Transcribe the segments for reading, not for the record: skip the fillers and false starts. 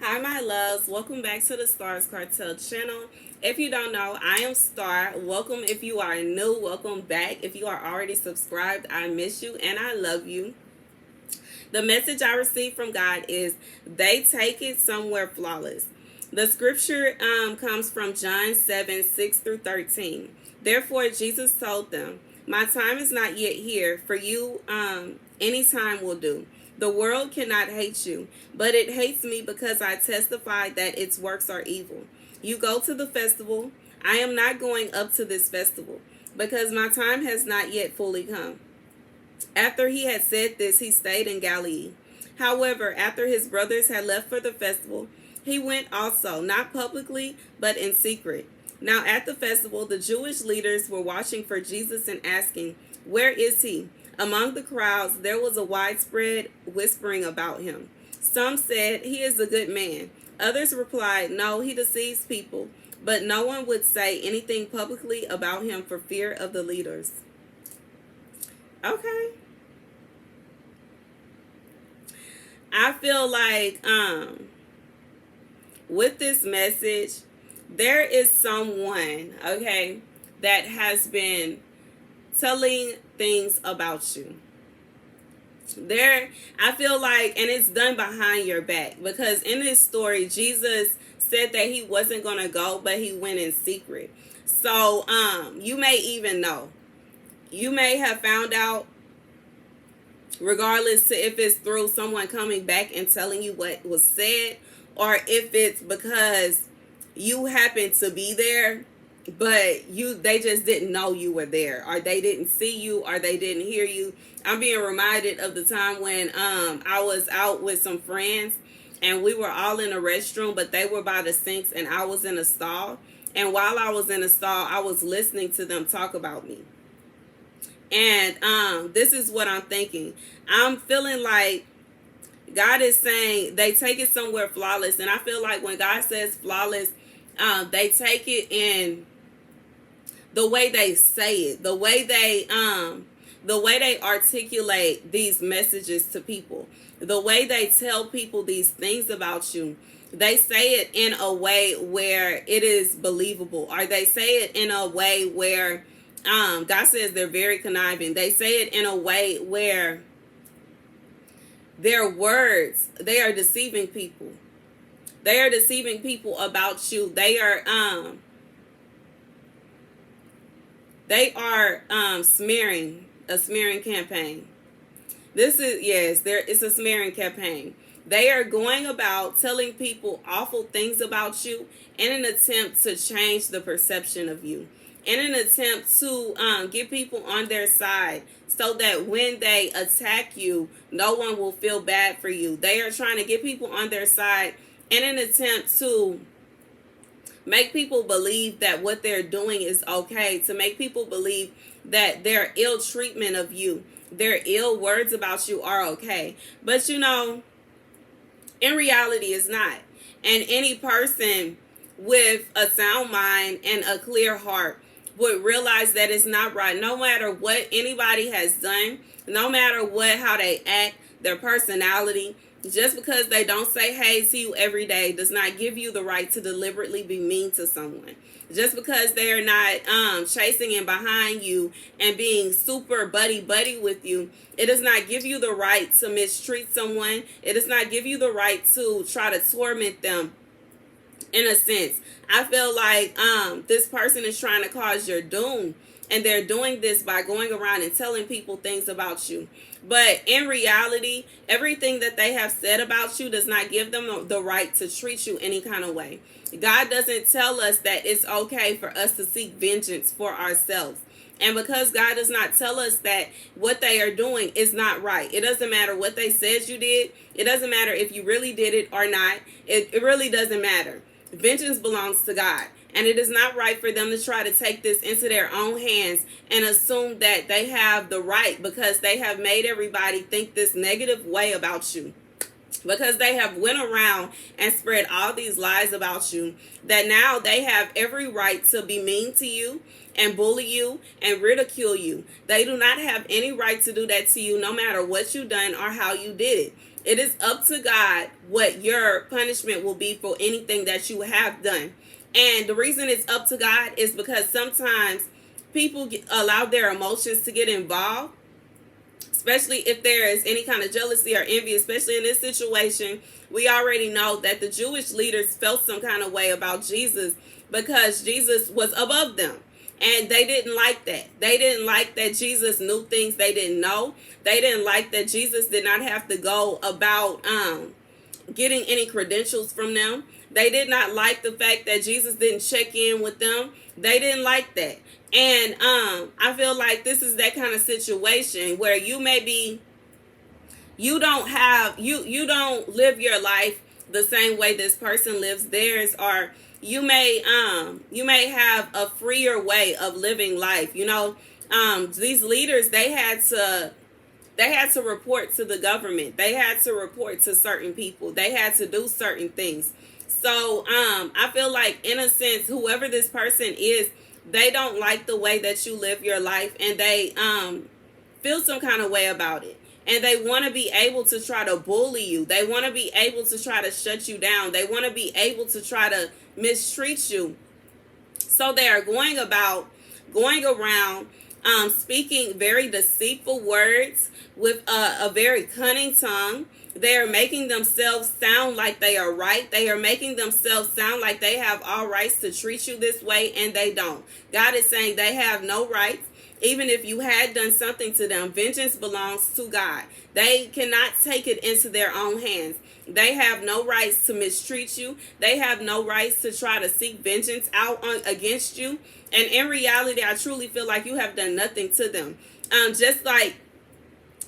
Hi, my loves. Welcome back to the Starscartel channel. If you don't know, I am Star. Welcome if you are new. Welcome back. If you are already subscribed, I miss you and I love you. The message I received from God is they take it somewhere flawless. The scripture comes from John 7:6-13. Therefore, Jesus told them, my time is not yet here. For you, any time will do. The world cannot hate you, but it hates me because I testify that its works are evil. You go to the festival. I am not going up to this festival because my time has not yet fully come. After he had said this, he stayed in Galilee. However, after his brothers had left for the festival, he went also, not publicly, but in secret. Now at the festival, the Jewish leaders were watching for Jesus and asking, where is he? Among the crowds, there was a widespread whispering about him. Some said, he is a good man. Others replied, no, he deceives people. But no one would say anything publicly about him for fear of the leaders. Okay. I feel like with this message, there is someone, okay, that has been telling things about you. I feel like, and it's done behind your back, because in this story, Jesus said that he wasn't going to go, but he went in secret. So you may even know. You may have found out, regardless to if it's through someone coming back and telling you what was said, or if it's because you happen to be there, but they just didn't know you were there, or they didn't see you, or they didn't hear you. I'm being reminded of the time when I was out with some friends and we were all in a restroom, but they were by the sinks and I was in a stall. And while I was in a stall, I was listening to them talk about me. And this is what I'm thinking. I'm feeling like God is saying they take it somewhere flawless. And I feel like when God says flawless, they take it in the way they say it, the way they articulate these messages to people, the way they tell people these things about you. They say it in a way where it is believable, or they say it in a way where God says they're very conniving. They say it in a way where their words, they are deceiving people. They are deceiving people about you. They are smearing, a smearing campaign. This is, yes, it's a smearing campaign. They are going about telling people awful things about you in an attempt to change the perception of you, in an attempt to get people on their side so that when they attack you, no one will feel bad for you. They are trying to get people on their side in an attempt to make people believe that what they're doing is okay, to make people believe that their ill treatment of you, their ill words about you are okay. But you know, in reality, it's not. And any person with a sound mind and a clear heart would realize that it's not right. No matter what anybody has done, no matter how they act, their personality, just because they don't say hey to you every day does not give you the right to deliberately be mean to someone. Just because they're not chasing in behind you and being super buddy with you, it does not give you the right to mistreat someone. It does not give you the right to try to torment them. In a sense, I feel like this person is trying to cause your doom, and they're doing this by going around and telling people things about you. But in reality, everything that they have said about you does not give them the right to treat you any kind of way. God doesn't tell us that it's okay for us to seek vengeance for ourselves. And because God does not tell us that what they are doing is not right, it doesn't matter what they said you did. It doesn't matter if you really did it or not. It really doesn't matter. Vengeance belongs to God. And it is not right for them to try to take this into their own hands and assume that they have the right because they have made everybody think this negative way about you. Because they have went around and spread all these lies about you, that now they have every right to be mean to you and bully you and ridicule you. They do not have any right to do that to you, no matter what you done or how you did it. It is up to God what your punishment will be for anything that you have done. And the reason it's up to God is because sometimes people allow their emotions to get involved, especially if there is any kind of jealousy or envy, especially in this situation. We already know that the Jewish leaders felt some kind of way about Jesus because Jesus was above them. And they didn't like that. They didn't like that Jesus knew things they didn't know. They didn't like that Jesus did not have to go about getting any credentials from them. They did not like the fact that Jesus didn't check in with them. They didn't like that. And I feel like this is that kind of situation where you don't live your life the same way this person lives theirs, or you may have a freer way of living life. These leaders, they had to report to the government. They had to report to certain people. They had to do certain things. So I feel like, in a sense, whoever this person is, they don't like the way that you live your life, and they feel some kind of way about it. And they want to be able to try to bully you. They want to be able to try to shut you down. They want to be able to try to mistreat you. So they are going around speaking very deceitful words with a very cunning tongue. They are making themselves sound like they are right. They are making themselves sound like they have all rights to treat you this way, and they don't. God is saying they have no rights. Even if you had done something to them, vengeance belongs to God. They cannot take it into their own hands. They have no rights to mistreat you. They have no rights to try to seek vengeance out against you. And in reality, I truly feel like you have done nothing to them. Just like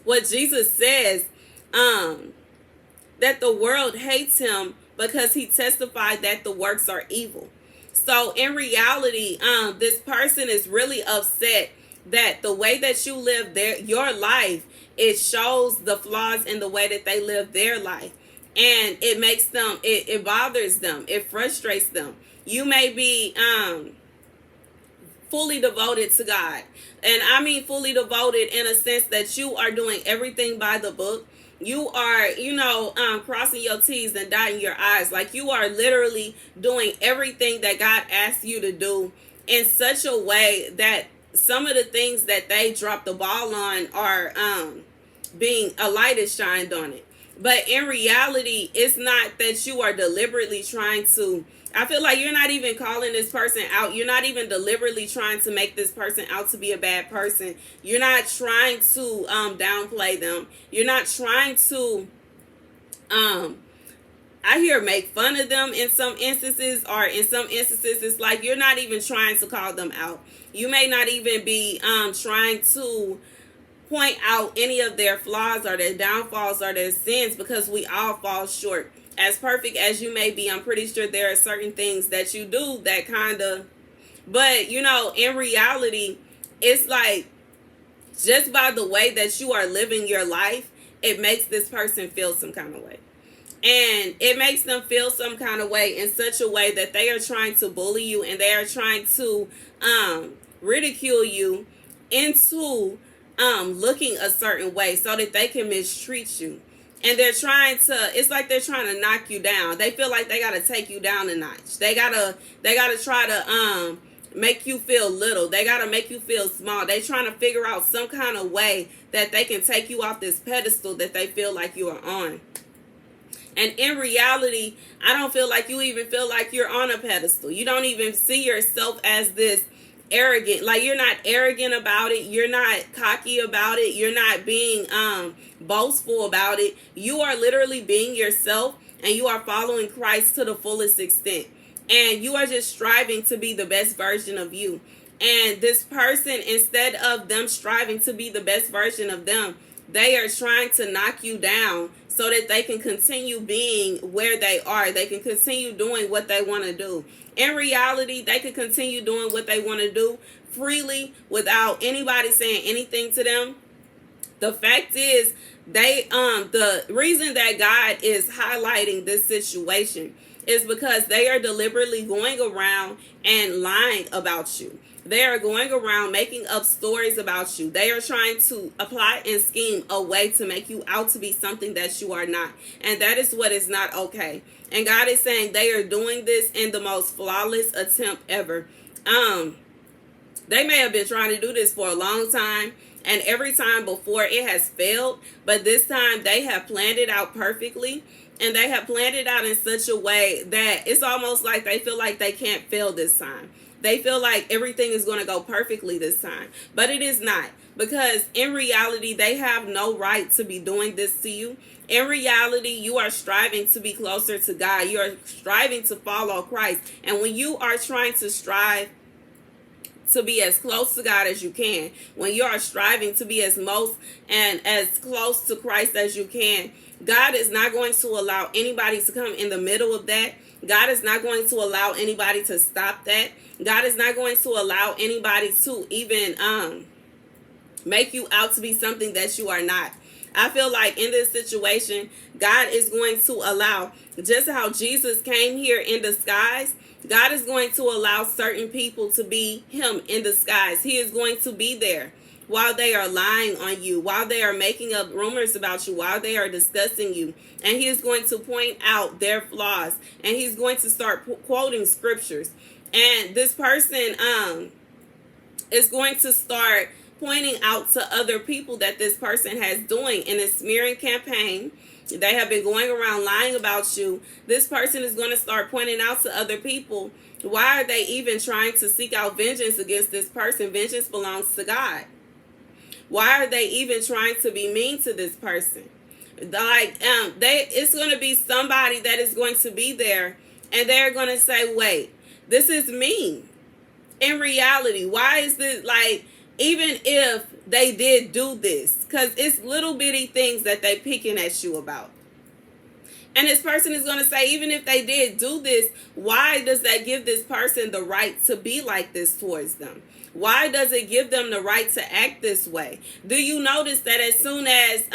what Jesus says, that the world hates him because he testified that the works are evil. So in reality, this person is really upset that the way that you live your life, it shows the flaws in the way that they live their life. And it makes them, it bothers them. It frustrates them. You may be fully devoted to God. And I mean fully devoted in a sense that you are doing everything by the book. You are, crossing your T's and dotting your I's. Like, you are literally doing everything that God asks you to do in such a way that some of the things that they drop the ball on are being a light is shined on it. But in reality, it's not that you are deliberately trying to, I feel like you're not even calling this person out. You're not even deliberately trying to make this person out to be a bad person. You're not trying to downplay them. You're not trying to, I hear, make fun of them in some instances, or in some instances, it's like you're not even trying to call them out. You may not even be trying to point out any of their flaws or their downfalls or their sins, because we all fall short. As perfect as you may be, I'm pretty sure there are certain things that you do that kind of, but in reality, it's like, just by the way that you are living your life, it makes this person feel some kind of way. And it makes them feel some kind of way in such a way that they are trying to bully you, and they are trying to ridicule you into looking a certain way so that they can mistreat you. And they're trying to, it's like they're trying to knock you down. They feel like they got to take you down a notch. They gotta try to make you feel little. They got to make you feel small. They trying to figure out some kind of way that they can take you off this pedestal that they feel like you are on. And in reality, I don't feel like you even feel like you're on a pedestal. You don't even see yourself as this arrogant. Like, you're not arrogant about it. You're not cocky about it. You're not being boastful about it. You are literally being yourself, and you are following Christ to the fullest extent. And you are just striving to be the best version of you. And this person, instead of them striving to be the best version of them, they are trying to knock you down so that they can continue being where they are. They can continue doing what they want to do. In reality, they can continue doing what they want to do freely without anybody saying anything to them. The fact is, the reason that God is highlighting this situation is because they are deliberately going around and lying about you. They are going around making up stories about you. They are trying to apply and scheme a way to make you out to be something that you are not. And that is what is not okay. And God is saying they are doing this in the most flawless attempt ever. They may have been trying to do this for a long time, and every time before it has failed, but this time they have planned it out perfectly, and they have planned it out in such a way that it's almost like they feel like they can't fail this time. They feel like everything is going to go perfectly this time, but it is not, because in reality they have no right to be doing this to you. In reality, you are striving to be closer to God. You are striving to follow Christ, and when you are trying to strive to be as close to God as you can, when you are striving to be as close to Christ as you can, God is not going to allow anybody to come in the middle of that. God is not going to allow anybody to stop that. God is not going to allow anybody to even make you out to be something that you are not. I feel like in this situation, God is going to allow, just how Jesus came here in disguise, God is going to allow certain people to be him in disguise. He is going to be there while they are lying on you, while they are making up rumors about you, while they are discussing you. And he is going to point out their flaws, and he's going to start quoting scriptures. And this person is going to start pointing out to other people that this person has doing in a smearing campaign. They have been going around lying about you. This person is going to start pointing out to other people, why are they even trying to seek out vengeance against this person? Vengeance belongs to God. Why are they even trying to be mean to this person? It's going to be somebody that is going to be there, and they're going to say, wait, this is mean. In reality, why is this, even if they did do this, because it's little bitty things that they picking at you about. And this person is going to say, even if they did do this, why does that give this person the right to be like this towards them? Why does it give them the right to act this way? Do you notice that as soon as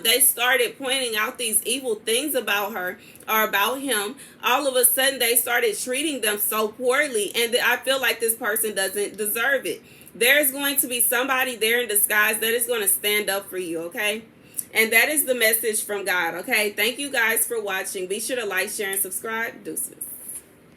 they started pointing out these evil things about her or about him, all of a sudden they started treating them so poorly, and I feel like this person doesn't deserve it. There's going to be somebody there in disguise that is going to stand up for you, okay? And that is the message from God, okay? Thank you guys for watching. Be sure to like, share, and subscribe. Deuces.